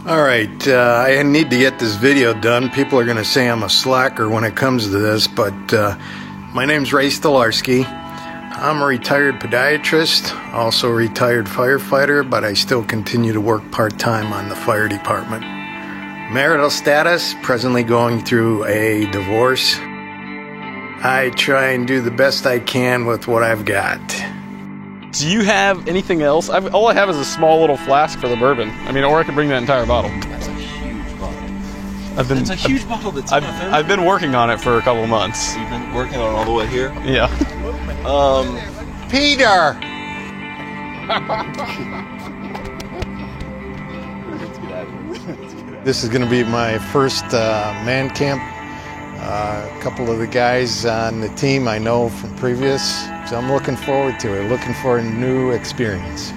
All right, I need to get this video done. People are going to say I'm a slacker when it comes to this, but my name's Ray Stolarski. I'm a retired podiatrist, also a retired firefighter, but I still continue to work part-time on the fire department. Marital status, presently going through a divorce. I try and do the best I can with what I've got. Do you have anything else? All I have is a small little flask for the bourbon. I mean, or I could bring that entire bottle. That's a huge bottle. It's a huge bottle that's tough, isn't it? I've been working on it for a couple of months. You've been working on it all the way here? Yeah. Peter! This is going to be my first man camp. A couple of the guys on the team I know from previous, so I'm looking forward to it, looking for a new experience.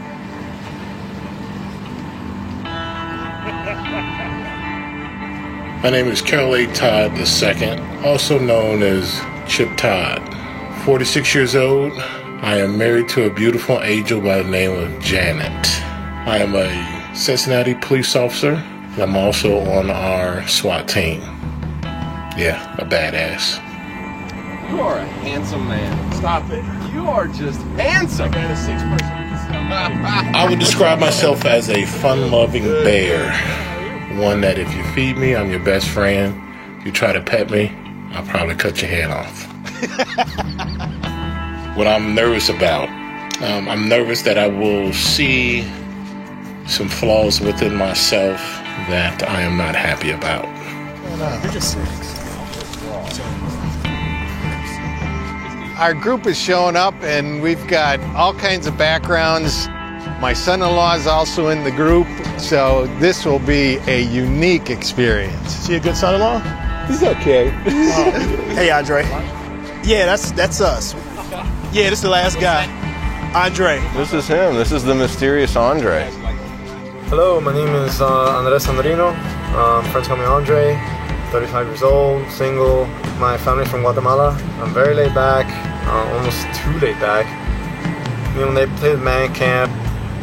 My name is Carol A. Todd II, also known as Chip Todd. 46 years old. I am married to a beautiful angel by the name of Janet. I am a Cincinnati police officer, and I'm also on our SWAT team. Yeah, a badass. You are a handsome man. Stop it. You are just handsome. I would describe myself as a fun-loving bear. One that if you feed me, I'm your best friend. If you try to pet me, I'll probably cut your head off. What I'm nervous about, I'm nervous that I will see some flaws within myself that I am not happy about. You're just Our group is showing up, and we've got all kinds of backgrounds. My son-in-law is also in the group, so this will be a unique experience. Is he a good son-in-law? He's okay. Hey, Andre. Yeah, that's us. Yeah, this is the last guy. Andre. This is him. This is the mysterious Andre. Hello, my name is Andres Sandrino. Friends call me Andre. 35 years old, single. My family's from Guatemala. I'm very laid back, almost too laid back. You know, when they play the man camp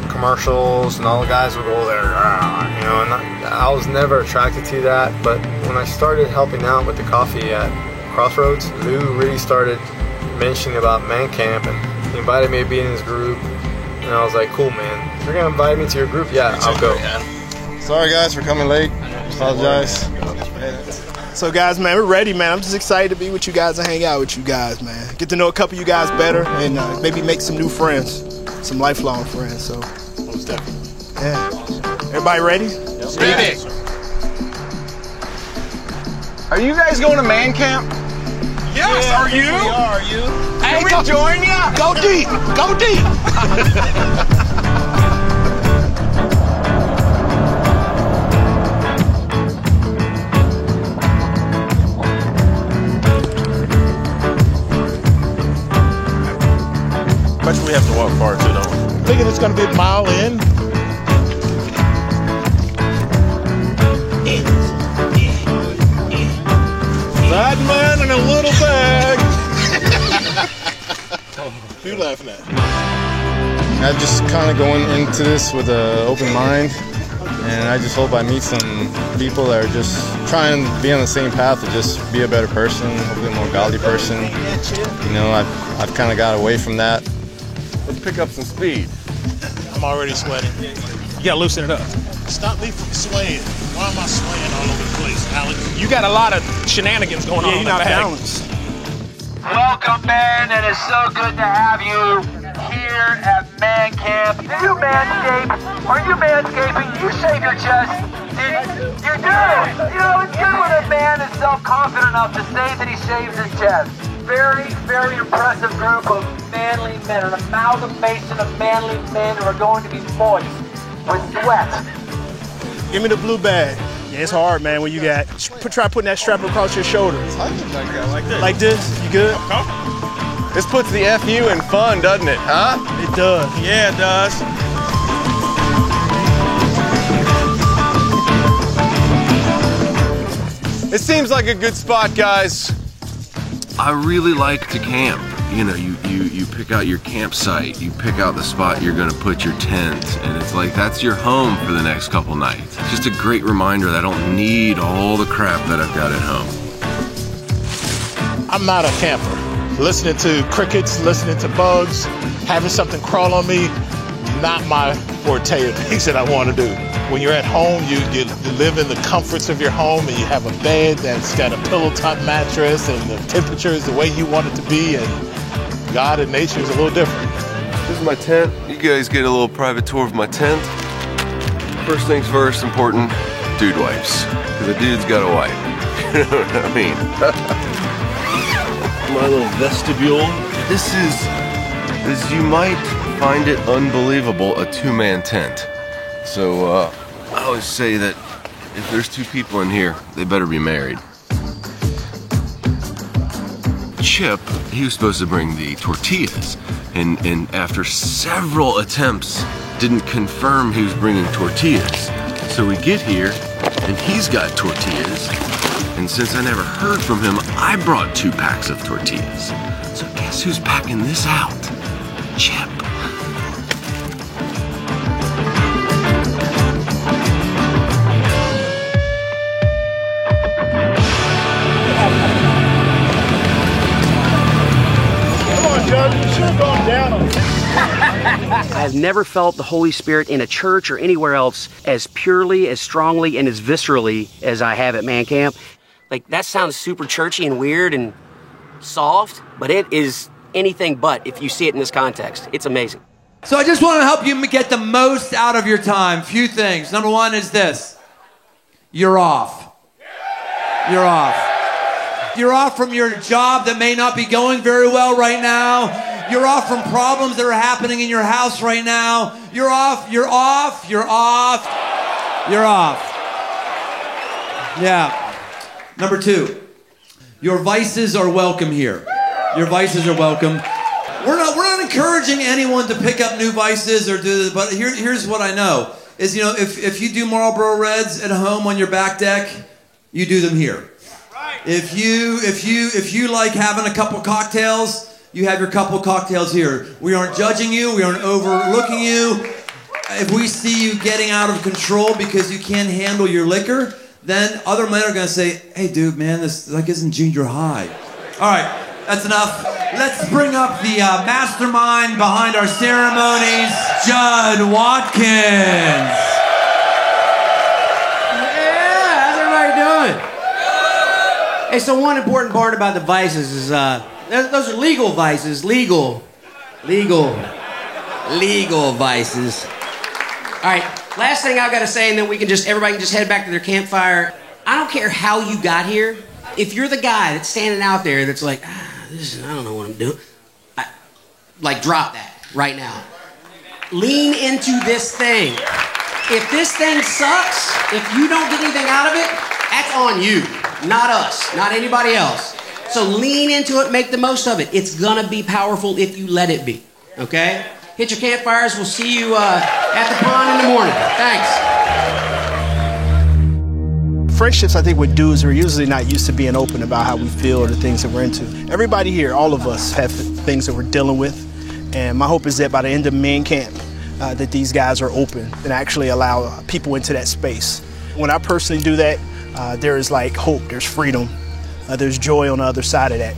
commercials and all the guys would go there, you know, and I was never attracted to that. But when I started helping out with the coffee at Crossroads, Lou really started mentioning about man camp, and he invited me to be in his group. And I was like, cool, man. If you're gonna invite me to your group, yeah, I'll go. Sorry guys for coming late. Apologize. So guys, man, we're ready, man. I'm just excited to be with you guys and hang out with you guys, man. Get to know a couple of you guys better and maybe make some new friends, some lifelong friends. So, most definitely. Yeah. Everybody ready? Yep. Ready. Are you guys going to man camp? Yes, yeah, are you? We are you? Hey, can we join you? Go deep! Go deep! Much we have to walk far too, don't we? Thinking it's going to be a mile in. That man in a little bag. Who you laughing at? I'm just kind of going into this with an open mind, and I just hope I meet some people that are just trying to be on the same path to just be a better person, hopefully a more godly person. You know, I've kind of got away from that. Let's pick up some speed. I'm already sweating. You gotta loosen it up. Stop me from swaying. Why am I swaying all over the place, Alex? You got a lot of shenanigans going on. Yeah, you're not balanced. Welcome, man, and it's so good to have you here at Man Camp. Do you manscape? Are you manscaping? Do you shave your chest? You do! You know, it's good when a man is self-confident enough to say that he shaves his chest. Very, very impressive group of manly men, an amalgamation of manly men who are going to be moist with sweat. Give me the blue bag. Yeah, it's hard, man, when you got... Try putting that strap across your shoulder. Like this. Like this? You good? This puts the FU in fun, doesn't it, huh? It does. Yeah, it does. It seems like a good spot, guys. I really like to camp. you know, you pick out your campsite, you pick out the spot you're gonna put your tent, and it's like that's your home for the next couple nights. It's just a great reminder that I don't need all the crap that I've got at home. I'm not a camper. Listening to crickets, listening to bugs, having something crawl on me, not my forte of things that I want to do. When you're at home, you live in the comforts of your home, and you have a bed that's got a pillow top mattress, and the temperature is the way you want it to be, and God and nature is a little different. This is my tent. You guys get a little private tour of my tent. First things first, important, dude wipes. Because a dude's got a wipe. You know what I mean? My little vestibule. This is, as you might find it unbelievable, a two-man tent. So I always say that if there's two people in here, they better be married. Chip, he was supposed to bring the tortillas, and after several attempts, didn't confirm he was bringing tortillas. So we get here, and he's got tortillas, and since I never heard from him, I brought 2 packs of tortillas. So guess who's packing this out? Chip. I have never felt the Holy Spirit in a church or anywhere else as purely, as strongly, and as viscerally as I have at Man Camp. Like, that sounds super churchy and weird and soft, but it is anything but if you see it in this context. It's amazing. So I just want to help you get the most out of your time. Few things. Number one is this. You're off. You're off. You're off from your job that may not be going very well right now. You're off from problems that are happening in your house right now. You're off, you're off, you're off, you're off. Yeah. Number 2, your vices are welcome here. Your vices are welcome. We're not encouraging anyone to pick up new vices or do this, but here's what I know is, you know, if you do Marlboro Reds at home on your back deck, you do them here. If you like having a couple cocktails, you have your couple cocktails here. We aren't judging you. We aren't overlooking you. If we see you getting out of control because you can't handle your liquor, then other men are going to say, hey, dude, man, this like isn't junior high. All right, that's enough. Let's bring up the mastermind behind our ceremonies, Judd Watkins. Yeah, how's everybody doing? Hey, so one important part about the vices is those are legal vices. Legal vices. All right, last thing I've got to say, and then everybody can just head back to their campfire. I don't care how you got here. If you're the guy that's standing out there that's like, I don't know what I'm doing. Drop that right now. Lean into this thing. If this thing sucks, if you don't get anything out of it, that's on you, not us, not anybody else. So lean into it, make the most of it. It's gonna be powerful if you let it be, okay? Hit your campfires. We'll see you at the pond in the morning. Thanks. Friendships, I think, with dudes who are usually not used to being open about how we feel or the things that we're into. Everybody here, all of us, have things that we're dealing with. And my hope is that by the end of Man Camp, that these guys are open and actually allow people into that space. When I personally do that, there is like hope, there's freedom, there's joy on the other side of that.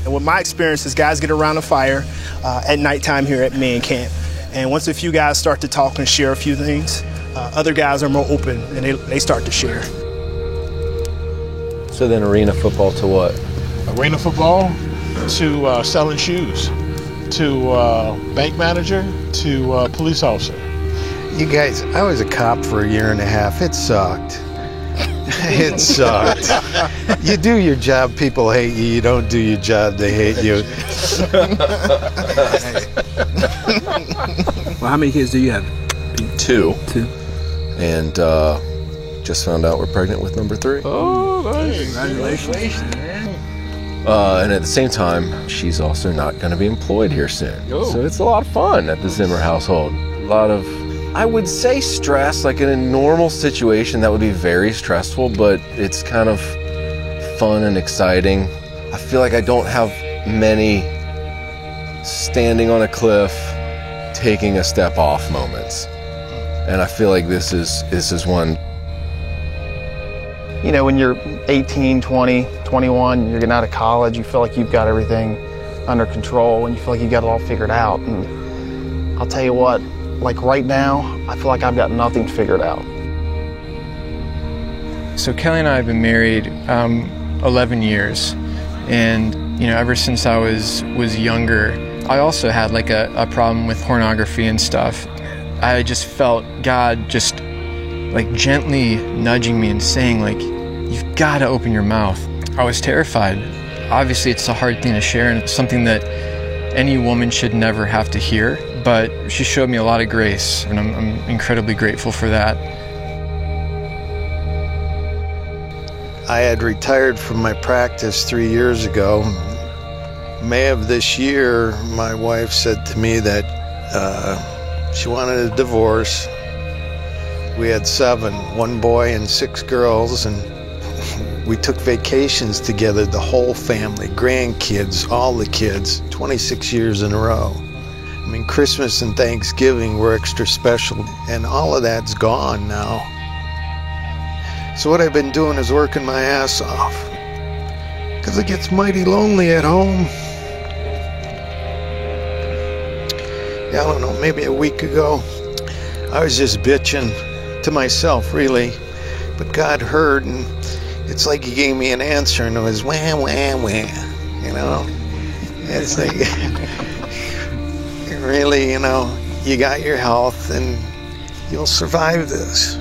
And what my experience is, guys get around a fire at nighttime here at Man Camp. And once a few guys start to talk and share a few things, other guys are more open and they start to share. So then arena football to what? Arena football to selling shoes, to bank manager, to police officer. You guys, I was a cop for 1.5 years. It sucked. It sucked. You do your job, people hate you. You don't do your job, they hate you. Well, how many kids do you have? 2. And just found out we're pregnant with number 3. Oh, nice. Congratulations, man. And at the same time, she's also not going to be employed here soon. Oh. So it's a lot of fun at the Zimmer household. A lot of, I would say, stress. Like in a normal situation, that would be very stressful, but it's kind of fun and exciting. I feel like I don't have many standing on a cliff, taking a step off moments. And I feel like this is one. You know, when you're 18, 20, 21, you're getting out of college, you feel like you've got everything under control and you feel like you got it all figured out. And I'll tell you what, like right now, I feel like I've got nothing figured out. So Kelly and I have been married 11 years, and you know, ever since I was younger, I also had like a problem with pornography and stuff. I just felt God just like gently nudging me and saying like, you've got to open your mouth. I was terrified. Obviously it's a hard thing to share and it's something that any woman should never have to hear, but she showed me a lot of grace and I'm incredibly grateful for that. I had retired from my practice 3 years ago. May of this year, my wife said to me that she wanted a divorce. We had 7, 1 boy and 6 girls, and we took vacations together, the whole family, grandkids, all the kids, 26 years in a row. I mean, Christmas and Thanksgiving were extra special, and all of that's gone now. So what I've been doing is working my ass off, because it gets mighty lonely at home. Yeah, I don't know, maybe a week ago, I was just bitching to myself, really. But God heard, and it's like He gave me an answer, and it was wham, wham, wham, you know? It's like, really, you know, you got your health, and you'll survive this.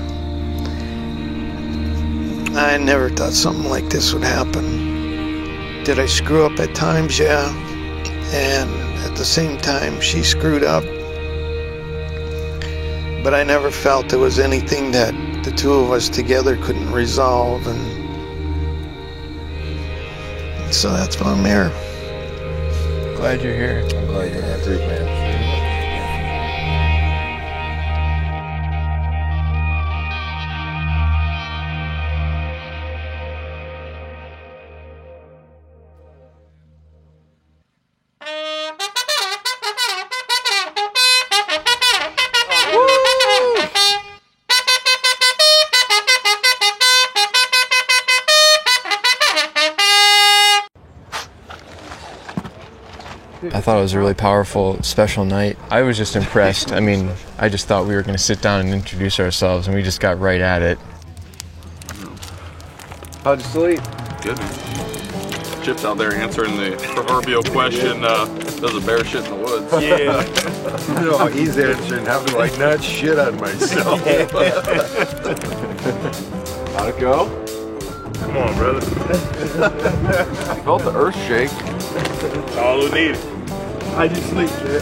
I never thought something like this would happen. Did I screw up at times? Yeah. And at the same time, she screwed up. But I never felt there was anything that the two of us together couldn't resolve. And so that's why I'm here. Glad you're here. I'm glad you're here too, man. I thought it was a really powerful, special night. I was just impressed. I mean, I just thought we were going to sit down and introduce ourselves, and we just got right at it. How'd you sleep? Good. Chip's out there answering the proverbial question, does a bear shit in the woods? Yeah. No, he's answering, how do I not shit on myself? How'd it go? Come on, brother. I felt the earth shake. That's all we needed. How'd you sleep, Chip?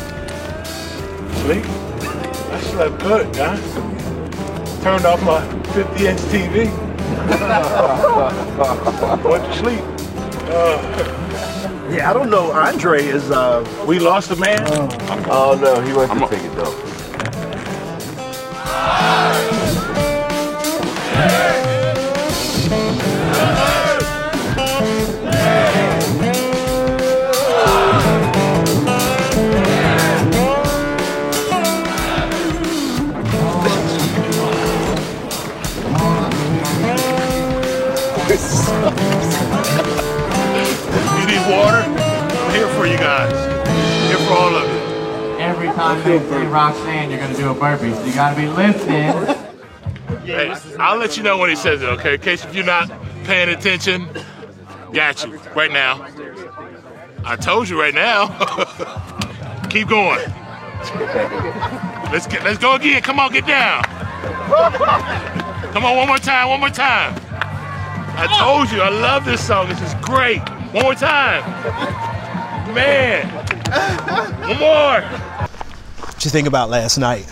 Sleep? I slept good, guys. Turned off my 50-inch TV. Went to sleep. Yeah, I don't know. Andre is, we lost a man? Oh no, he went to take it though. You need water? I'm here for you guys. Here for all of you. Every time they say Roxanne, you're going to do a burpee, so you got to be listening. Hey, I'll let you know when he says it, okay? In case if you're not paying attention, got you right now. I told you right now. Keep going. Let's go again. Come on, get down. Come on, one more time, one more time. I told you, I love this song. This is great. One more time. Man. One more. What you think about last night?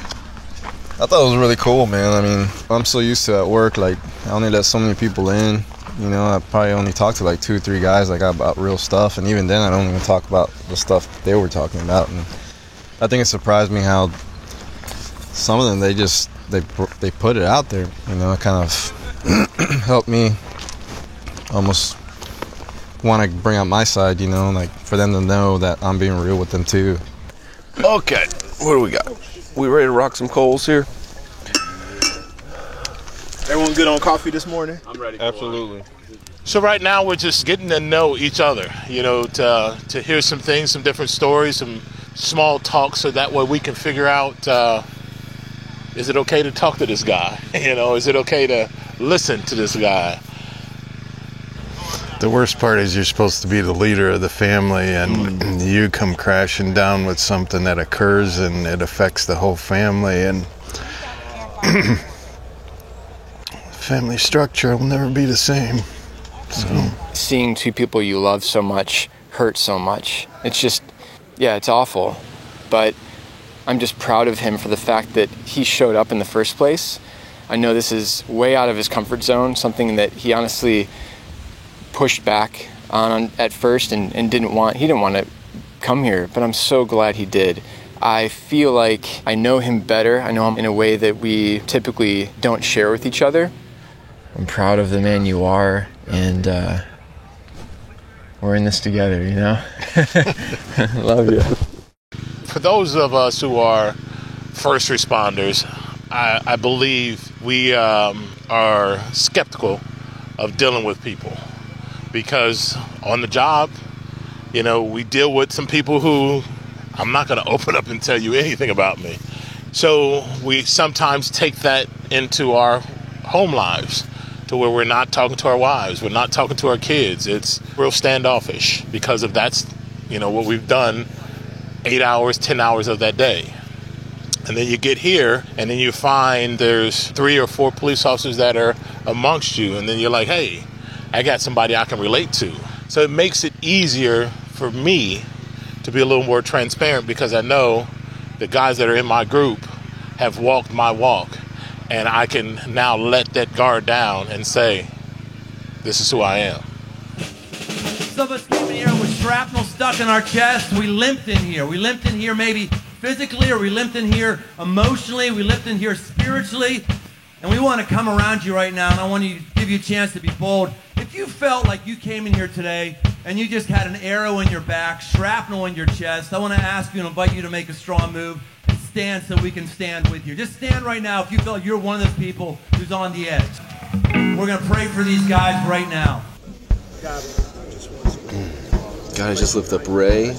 I thought it was really cool, man. I mean, I'm so used to at work, like, I only let so many people in. You know, I probably only talked to like 2 or 3 guys like about real stuff, and even then I don't even talk about the stuff they were talking about. And I think it surprised me how some of them, they put it out there. You know, it kind of helped me almost want to bring out my side, you know, like for them to know that I'm being real with them too. Okay, what do we got? We ready to rock some coals here? Everyone good on coffee this morning? I'm ready. Absolutely. So right now we're just getting to know each other, you know, to hear some things, some different stories, some small talk, so that way we can figure out, is it okay to talk to this guy? You know, is it okay to listen to this guy? The worst part is you're supposed to be the leader of the family, and you come crashing down with something that occurs and it affects the whole family, and family structure will never be the same. So seeing two people you love so much hurt so much. It's just, yeah, it's awful. But I'm just proud of him for the fact that he showed up in the first place. I know this is way out of his comfort zone, something that he honestly pushed back on at first and didn't want to come here, but I'm so glad he did. I feel like I know him better. I know him in a way that we typically don't share with each other. I'm proud of the man you are, and we're in this together, you know? Love you. For those of us who are first responders, I believe we are skeptical of dealing with people, because on the job, you know, we deal with some people who I'm not going to open up and tell you anything about me. So we sometimes take that into our home lives, to where we're not talking to our wives, we're not talking to our kids. It's real standoffish because of that's, you know, what we've done 8 hours, 10 hours of that day. And then you get here and then you find there's 3 or 4 police officers that are amongst you. And then you're like, hey, I got somebody I can relate to. So it makes it easier for me to be a little more transparent, because I know the guys that are in my group have walked my walk. And I can now let that guard down and say, this is who I am. Some of us came in here with shrapnel stuck in our chest. We limped in here. We limped in here maybe physically, or we limped in here emotionally. We limped in here spiritually. And we want to come around you right now, and I want to give you a chance to be bold. If you felt like you came in here today and you just had an arrow in your back, shrapnel in your chest, I want to ask you and invite you to make a strong move. Stand so we can stand with you. Just stand right now if you feel like you're one of those people who's on the edge. We're going to pray for these guys right now. God, I just lift up Ray.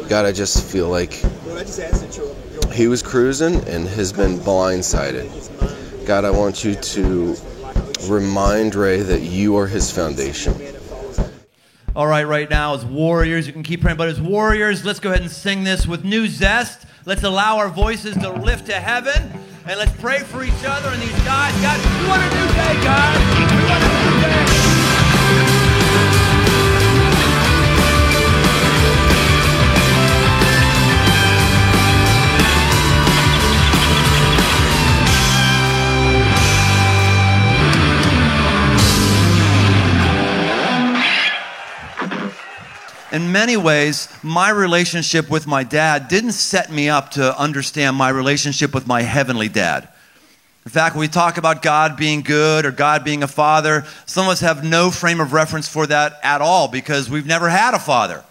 God, I just feel like he was cruising and has been blindsided. God, I want you to remind Ray that you are his foundation. All right now as warriors, you can keep praying, but as warriors, let's go ahead and sing this with new zest. Let's allow our voices to lift to heaven, and let's pray for each other and these guys. God, we want a new day, guys. We want a new day. In many ways, my relationship with my dad didn't set me up to understand my relationship with my heavenly dad. In fact, when we talk about God being good or God being a father, some of us have no frame of reference for that at all because we've never had a father.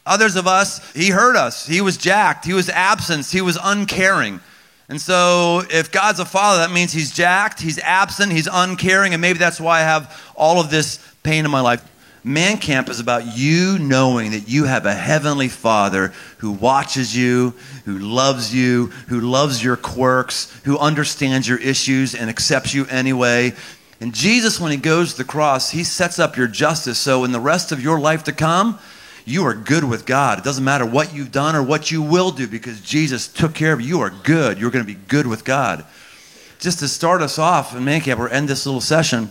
Others of us, he hurt us. He was jacked. He was absent. He was uncaring. And so if God's a father, that means he's jacked, he's absent, he's uncaring, and maybe that's why I have all of this pain in my life. Man Camp is about you knowing that you have a heavenly Father who watches you, who loves your quirks, who understands your issues and accepts you anyway. And Jesus, when he goes to the cross, he sets up your justice. So in the rest of your life to come, you are good with God. It doesn't matter what you've done or what you will do because Jesus took care of you. You are good. You're going to be good with God. Just to start us off in Man Camp, or end this little session,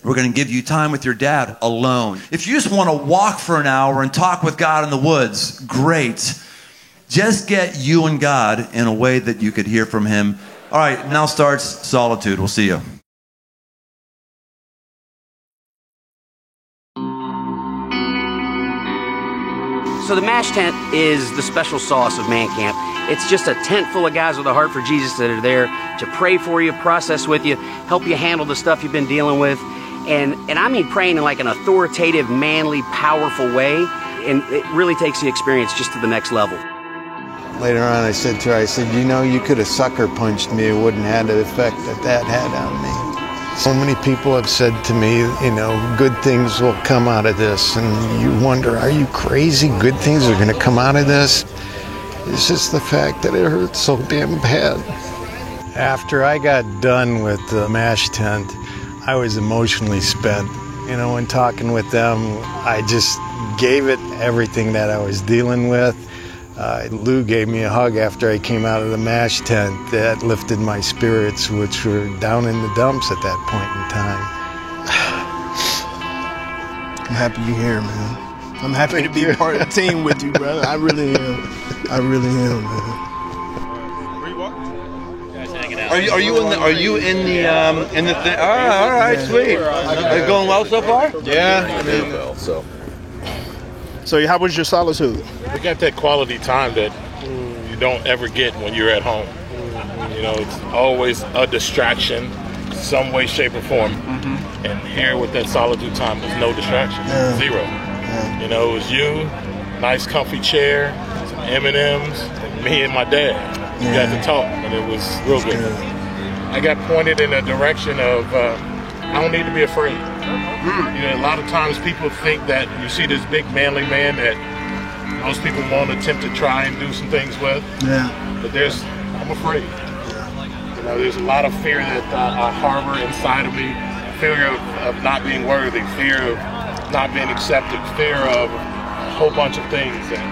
we're going to give you time with your dad alone. If you just want to walk for an hour and talk with God in the woods, great. Just get you and God in a way that you could hear from him. All right, now starts solitude. We'll see you. So the MASH tent is the special sauce of Man Camp. It's just a tent full of guys with a heart for Jesus that are there to pray for you, process with you, help you handle the stuff you've been dealing with. And I mean praying in like an authoritative, manly, powerful way. And it really takes the experience just to the next level. Later on, I said to her, I said, you know, you could have sucker punched me. It wouldn't have had the effect that had on me. So many people have said to me, you know, good things will come out of this. And you wonder, are you crazy? Good things are going to come out of this? It's just the fact that it hurts so damn bad. After I got done with the MASH tent, I was emotionally spent. You know, when talking with them, I just gave it everything that I was dealing with. Lou gave me a hug after I came out of the MASH tent. That lifted my spirits, which were down in the dumps at that point in time. I'm happy you're here, man. I'm happy to be part of the team with you, brother. I really am. I really am, man. Are you in the thing? All right, sweet. Are you going well so far? Yeah, well, so how was your solitude? We got that quality time that you don't ever get when you're at home. You know, it's always a distraction, some way, shape, or form. And here with that solitude time, there's no distraction, zero. You know, it was you, nice comfy chair, some M&Ms, and me and my dad. We got to talk, and it was real good. I got pointed in a direction of I don't need to be afraid. You know, a lot of times people think that you see this big manly man that most people won't attempt to try and do some things with. Yeah. But I'm afraid. You know, there's a lot of fear that I harbor inside of me. Fear of not being worthy, fear of not being accepted, fear of a whole bunch of things. And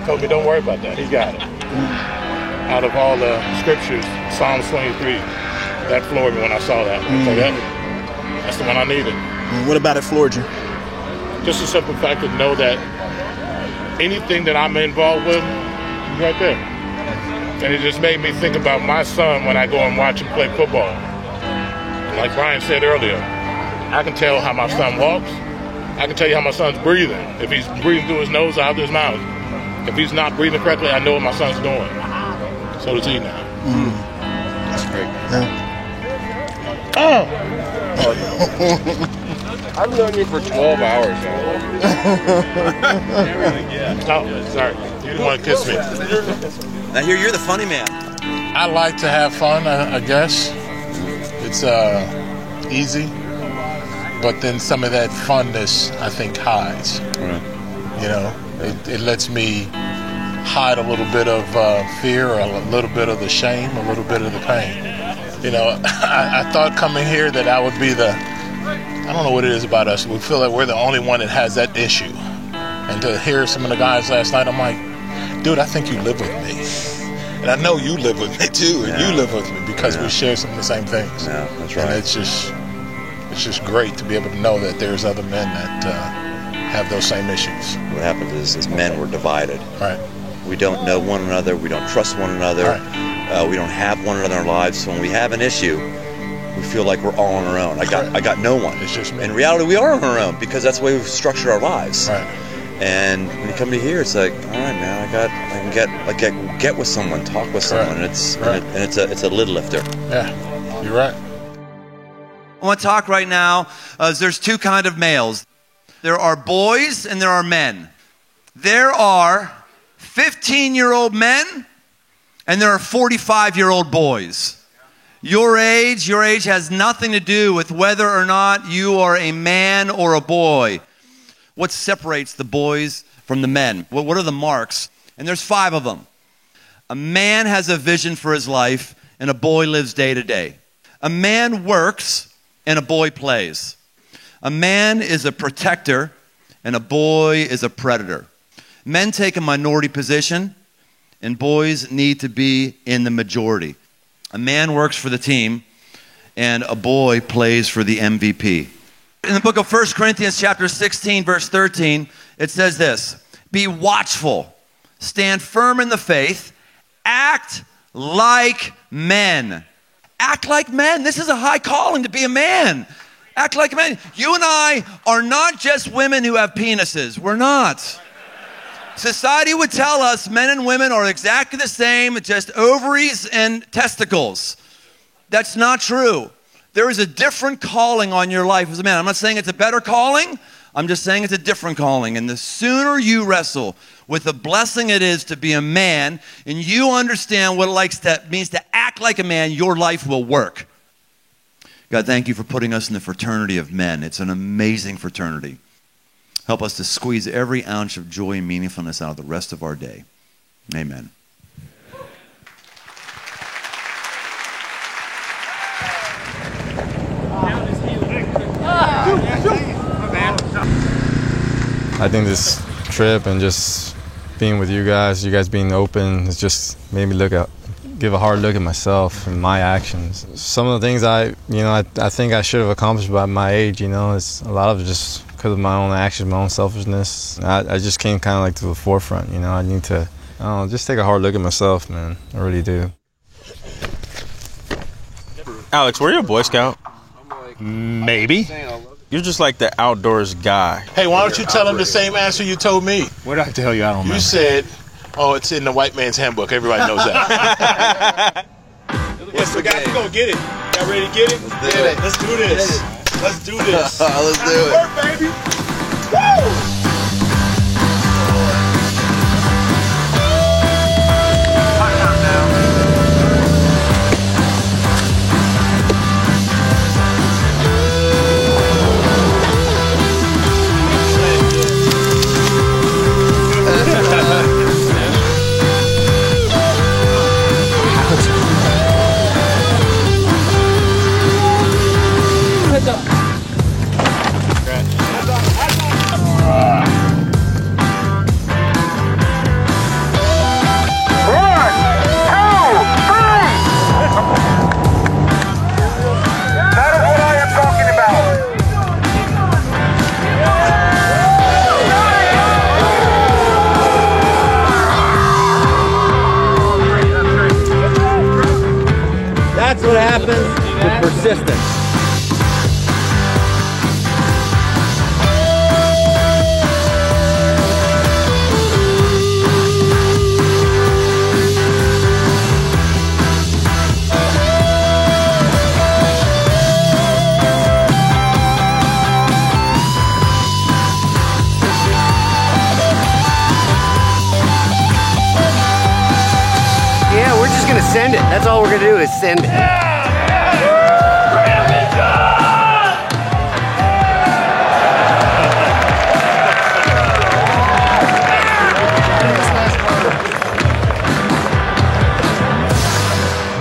told me, don't worry about that. He got it. Out of all the scriptures, Psalms 23, that floored me when I saw that. So that's the one I needed. What about it floored you? Just the simple fact to know that anything that I'm involved with is right there. And it just made me think about my son when I go and watch him play football. And like Brian said earlier, I can tell how my son walks. I can tell you how my son's breathing. If he's breathing through his nose or out through his mouth. If he's not breathing correctly, I know what my son's doing. So does he now. That's great. Oh! I've known you for 12 hours now. Oh, sorry. You didn't want to kiss me. Now here, you're the funny man. I like to have fun, I guess. It's easy. But then some of that funness, I think, hides. Right. You know, it lets me hide a little bit of fear, or a little bit of the shame, a little bit of the pain. You know, I thought coming here that I would be I don't know what it is about us. We feel like we're the only one that has that issue. And to hear some of the guys last night, I'm like, dude, I think you live with me. And I know you live with me too, and you live with me because we share some of the same things. Yeah, that's right. And it's just great to be able to know that there's other men that have those same issues. What happens is men were divided. Right. We don't know one another. We don't trust one another. Right. We don't have one another in our lives. So when we have an issue, we feel like we're all on our own. I got no one. It's just me. In reality, we are on our own because that's the way we've structured our lives. Right. And when you come to here, it's like, all right, man, I can get with someone, talk with someone, and it's a lid lifter. Yeah, you're right. I want to talk right now. There's two kinds of males. There are boys and there are men. There are 15-year-old men and there are 45-year-old boys. Your age has nothing to do with whether or not you are a man or a boy. What separates the boys from the men? What are the marks? And there's 5 of them. A man has a vision for his life, and a boy lives day to day. A man works, and a boy plays. A man is a protector, and a boy is a predator. Men take a minority position, and boys need to be in the majority. A man works for the team, and a boy plays for the MVP. In the book of 1 Corinthians chapter 16, verse 13, it says this: be watchful, stand firm in the faith, act like men. Act like men. This is a high calling to be a man. Act like men. You and I are not just women who have penises. We're not. Society would tell us men and women are exactly the same, just ovaries and testicles. That's not true. There is a different calling on your life as a man. I'm not saying it's a better calling. I'm just saying it's a different calling. And the sooner you wrestle with the blessing it is to be a man and you understand what it means to act like a man, your life will work. God, thank you for putting us in the fraternity of men. It's an amazing fraternity. Help us to squeeze every ounce of joy and meaningfulness out of the rest of our day. Amen. I think this trip and just being with you guys being open, it's just made me give a hard look at myself and my actions. Some of the things I think I should have accomplished by my age, it's a lot of it just because of my own actions, my own selfishness. I just came kind of like to the forefront, I need to, just take a hard look at myself, man. I really do. Alex, were you a Boy Scout? Maybe. You're just like the outdoors guy. Hey, why don't you tell him the same answer you told me? What did I tell you? I don't know. You said, it's in the white man's handbook. Everybody knows that. Yes, so guys, we're going to get it. Y'all ready to get it? Let's do this. Let's do this. Let's do it. Work, baby. Woo! That's what happens with persistence. Yeah, we're just gonna send it. That's all we're gonna do is send it.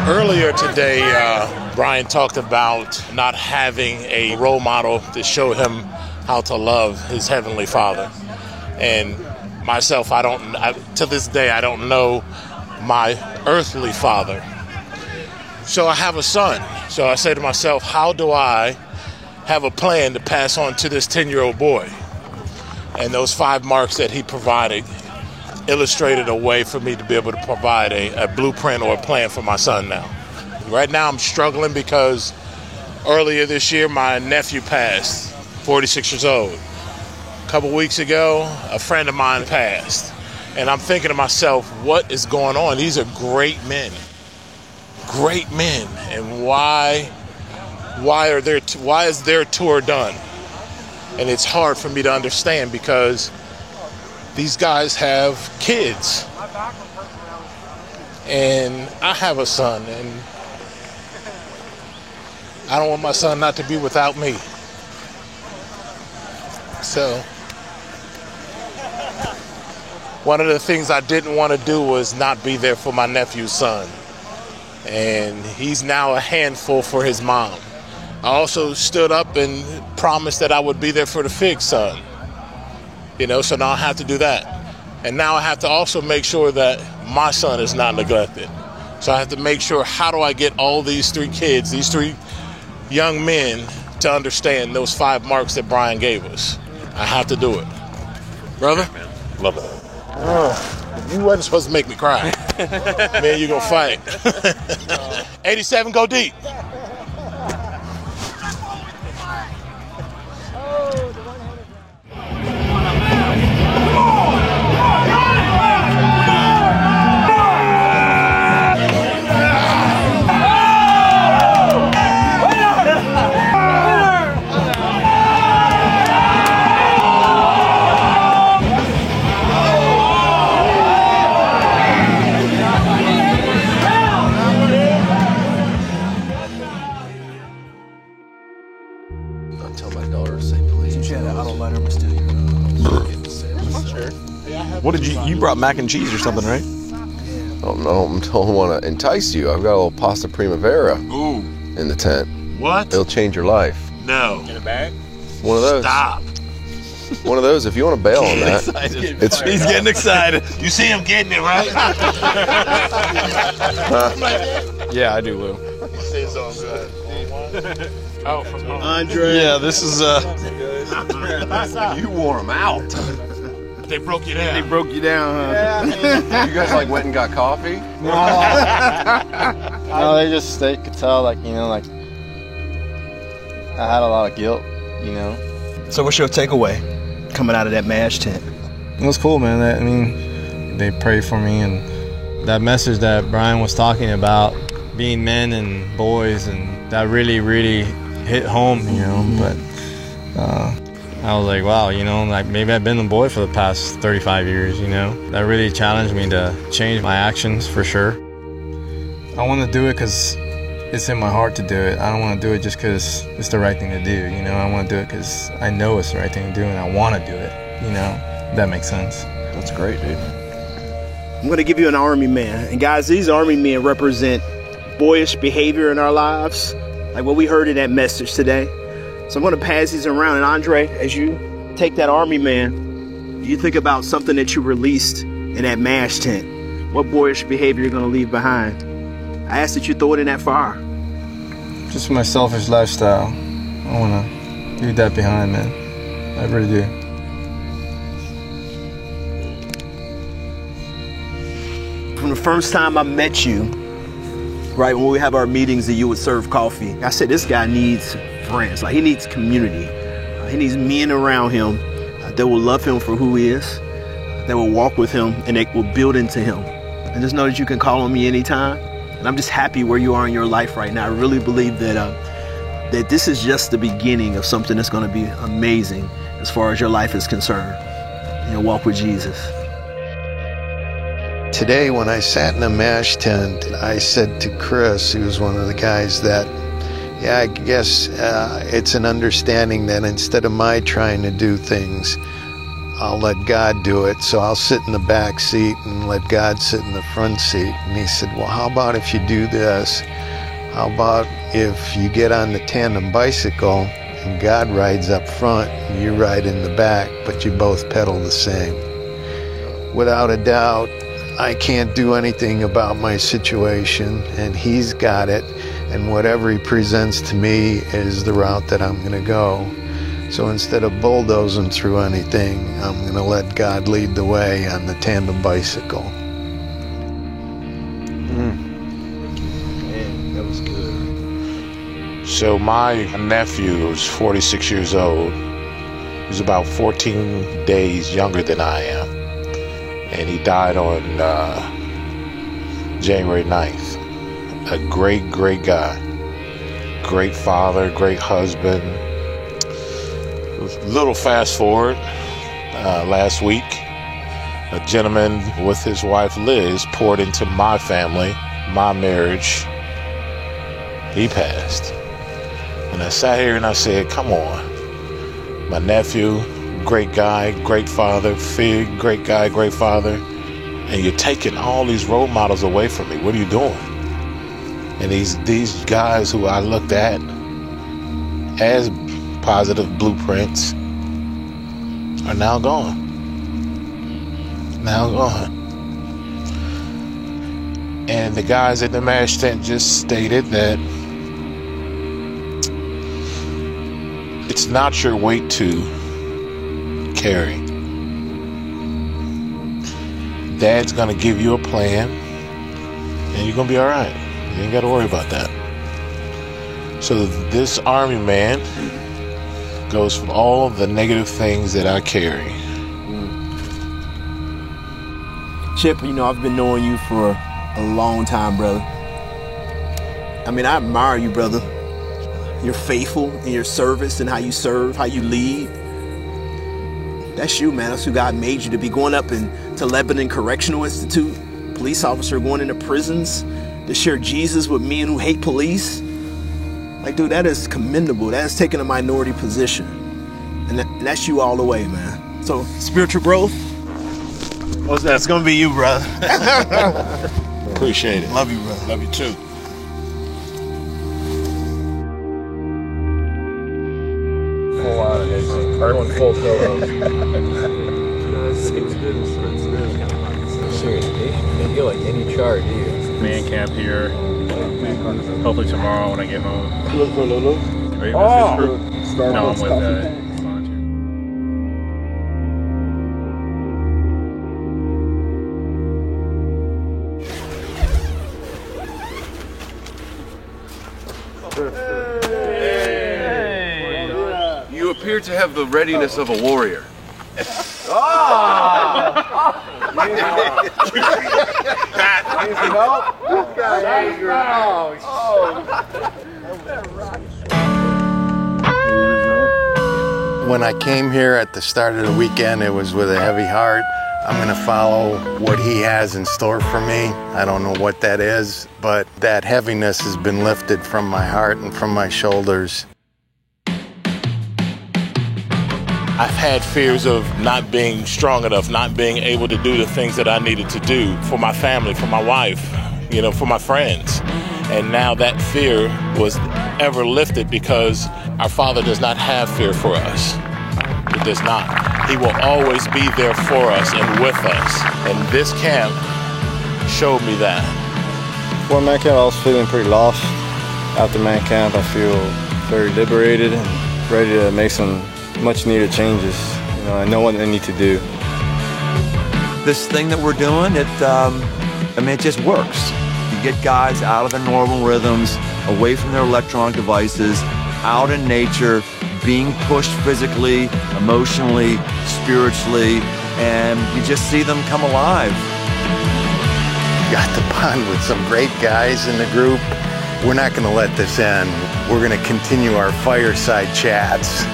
Earlier today, Brian talked about not having a role model to show him how to love his Heavenly Father. And myself, to this day, I don't know my earthly father. So I have a son. So I say to myself, how do I have a plan to pass on to this 10-year-old boy? And those 5 marks that he provided illustrated a way for me to be able to provide a blueprint or a plan for my son now. Right now I'm struggling because earlier this year my nephew passed, 46 years old. A couple weeks ago, a friend of mine passed. And I'm thinking to myself, what is going on? These are great men. Great men. And why is their tour done? And it's hard for me to understand because these guys have kids. And I have a son, and I don't want my son not to be without me. So one of the things I didn't want to do was not be there for my nephew's son. And he's now a handful for his mom. I also stood up and promised that I would be there for the Fig son. So now I have to do that. And now I have to also make sure that my son is not neglected. So I have to make sure, how do I get all these 3 kids, these 3 young men to understand those 5 marks that Brian gave us? I have to do it. Brother? Love it. You wasn't supposed to make me cry. Man, you gonna fight. 87, go deep. I'll tell my daughter to say please. I don't let her steal your What did you brought mac and cheese or something, right? Don't want to entice you. I've got a little pasta primavera in the tent. What? It'll change your life. No. In a bag? One of those. Stop. One of those. If you want to bail on that, He's getting excited. You see him getting it, right? Yeah, I do, Lou. He says all good. Oh, from home. Andre. Yeah, this is you wore them out. They broke you down. They broke you down, huh? You guys like went and got coffee? No, they could tell, like, you know, like I had a lot of guilt, you know. So what's your takeaway coming out of that MASH tent? It was cool, man. I mean, they prayed for me, and that message that Brian was talking about, being men and boys, and that really, really hit home, you know. But I was like, wow, you know, like maybe I've been a boy for the past 35 years, you know. That really challenged me to change my actions for sure. I want to do it because it's in my heart to do it. I don't want to do it just because it's the right thing to do, you know. I want to do it because I know it's the right thing to do, and I want to do it, you know. If that makes sense. That's great, dude. I'm going to give you an army man. And guys, these army men represent boyish behavior in our lives, like what we heard in that message today. So I'm going to pass these around. And Andre, as you take that army man, you think about something that you released in that MASH tent. What boyish behavior you're going to leave behind? I ask that you throw it in that fire. Just my selfish lifestyle. I want to leave that behind, man. I really do. From the first time I met you, right, when we have our meetings and you would serve coffee, I said, this guy needs friends. Like, he needs community. He needs men around him that will love him for who he is, that will walk with him, and that will build into him. And just know that you can call on me anytime. And I'm just happy where you are in your life right now. I really believe that that this is just the beginning of something that's going to be amazing as far as your life is concerned. And your walk with Jesus. Today, when I sat in a MASH tent, I said to Chris, who was one of the guys, that, yeah, I guess it's an understanding that instead of my trying to do things, I'll let God do it. So I'll sit in the back seat and let God sit in the front seat. And he said, well, how about if you do this? How about if you get on the tandem bicycle and God rides up front and you ride in the back, but you both pedal the same? Without a doubt, I can't do anything about my situation, and he's got it, and whatever he presents to me is the route that I'm going to go. So instead of bulldozing through anything, I'm going to let God lead the way on the tandem bicycle. Man, that was good. So my nephew was 46 years old. He's about 14 days younger than I am. And he died on January 9th. A great, great guy. Great father, great husband. Little fast forward, last week, a gentleman with his wife Liz poured into my family, my marriage. He passed. And I sat here and I said, come on. My nephew, great guy, great father, Fig, great guy, great father, and you're taking all these role models away from me. What are you doing? And these guys who I looked at as positive blueprints are now gone. Now gone. And the guys at the MASH tent just stated that it's not your weight to carry. Dad's gonna give you a plan and you're gonna be all right. You ain't gotta worry about that. So this army man goes from all the negative things that I carry. Chip, you know, I've been knowing you for a long time, brother. I mean, I admire you, brother. You're faithful in your service and how you serve, how you lead. That's you, man. That's who God made you to be. Going up to Lebanon Correctional Institute, police officer going into prisons to share Jesus with men who hate police. Like, dude, that is commendable. That is taking a minority position. And that's you all the way, man. So, spiritual growth. What's that? It's gonna be you, brother. Appreciate it. Love you, brother. Love you too. Full on it. Everyone full pillows. Seriously, you get like any chart, do you? Man camp here. Hopefully tomorrow when I get home. Are you with this group? No, I'm with volunteer. You appear to have the readiness of a warrior. When I came here at the start of the weekend, it was with a heavy heart. I'm going to follow what he has in store for me. I don't know what that is, but that heaviness has been lifted from my heart and from my shoulders. I've had fears of not being strong enough, not being able to do the things that I needed to do for my family, for my wife, for my friends. And now that fear was ever lifted because our Father does not have fear for us. He does not. He will always be there for us and with us. And this camp showed me that. Before man camp, I was feeling pretty lost. After man camp, I feel very liberated and ready to make some much needed changes. I know what I need to do. This thing that we're doing, it just works. You get guys out of their normal rhythms, away from their electronic devices, out in nature, being pushed physically, emotionally, spiritually, and you just see them come alive. Got to bond with some great guys in the group. We're not going to let this end. We're going to continue our fireside chats.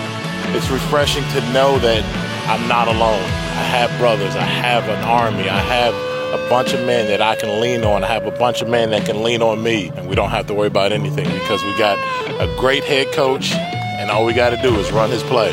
It's refreshing to know that I'm not alone. I have brothers, I have an army, I have a bunch of men that I can lean on. I have a bunch of men that can lean on me, and we don't have to worry about anything because we got a great head coach, and all we got to do is run his play.